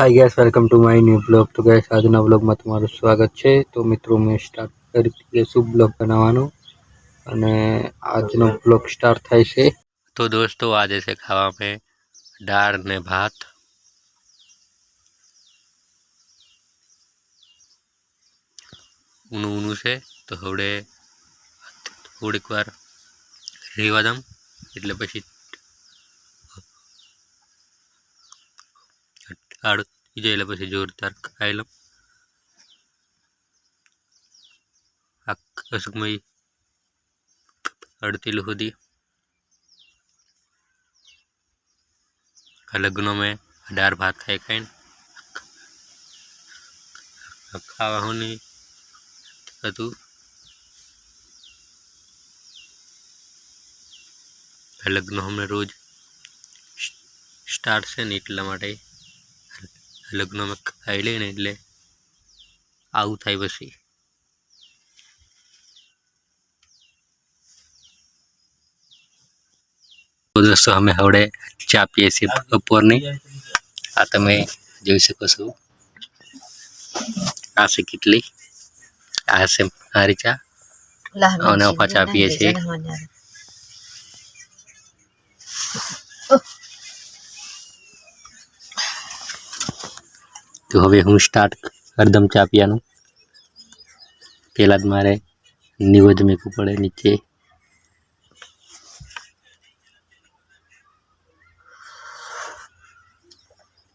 Hi guys welcome to my new blog. तो guys આજના બ્લોગમાં તમારું સ્વાગત છે। તો મિત્રો મેં સ્ટાર્ટ કરી દીધું છે બ્લોગ બનાવવાનો અને આજનો બ્લોગ સ્ટાર્ટ થાય છે। તો દોસ્તો આજે છે ખાવા में દાળ ને ભાત। ઊનું છે તો હવે થોડીક વાર રેવા દમ એટલે પછી આડ જાય એટલે પછી જોરદાર ખાઈ લઉં। આ કસુકમય અડતીલું સુધી લગ્નों में दाल भात खाई खाई खावा होनी હતું। લગ્ન હમણાં રોજ સ્ટાર્ટ છે ને એટલા માટે લગ્નમાં ખાઈ લઈને એટલે આવું થાય પછી। તો દોસ્તો અમે હવે ચા પીએ છીએ બપોરની। આ તમે જોઈ શકો છો આ છે કેટલી આ છે મારી ચા અને અપા ચા પીએ છીએ। તો હવે હું સ્ટાર્ટ કરદમ ચા પીવાનું। પેલા જ મારે નિવેદ મૂકવું પડે નીચે।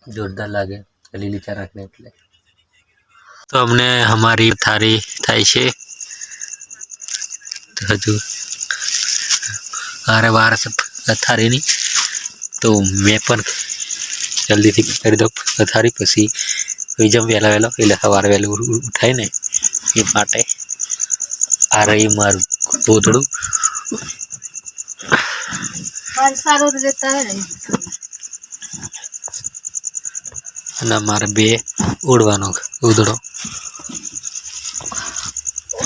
जोरदार लागे लीली चा रखने એટલે तो हमने हमारी थारी थाई છે तो हजू अरे बार से थारी नहीं तो मैं पण जल्दी थी कर दो थारी પછી જમ વેલા વેલા એટલે સવારે વેલું ઉઠાય ને એ માટે આ રહી મારું ગોદડું સારું રહેતા હે ને અને મારે બે ઉડવાનો ઉદડો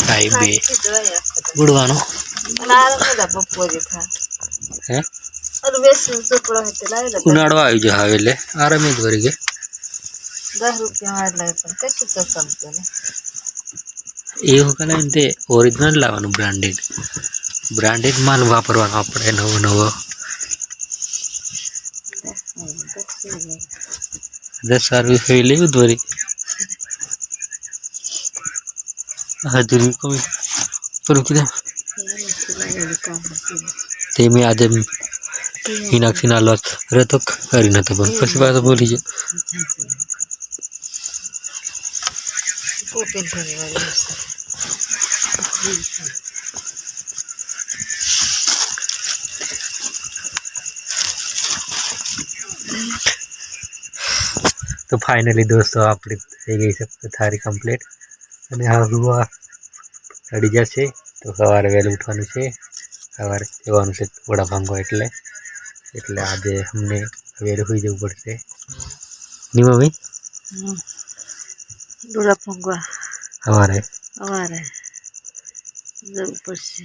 કાઈ બે ઉડવાનો હે ઉનાળો આવી જાય એટલે આરામ જ વરી ગયા। 10 રૂપિયા લાગે પણ કશું તો સમજો ને એવું કને તે ઓરિજિનલ લાવવાનું બ્રાન્ડેડ માલ વાપરવાનો આપણે નવો નવો 10 રૂપિયા લેવું જ વરી હાજરી કોઈ પર કીધા તે મેં આજે મીનાક્ષી ના લોટ રતો કરી નતો પણ પછી વાત બોલી છે ઓપન કરવાની तो फाइनली दोस्तों આપણી થઈ ગઈ છે થારી કમ્પ્લીટ અને આ રૂવા રેડી જશે। તો સવારે વહેલું ઉઠવાનું છે સવારે જવાનું છે વડા ભાંગો એટલે આજે અમને વહેલું હોઈ જવું પડશે ની મમ્મી ડોળા ભાંગવા સવારે જવું પડશે।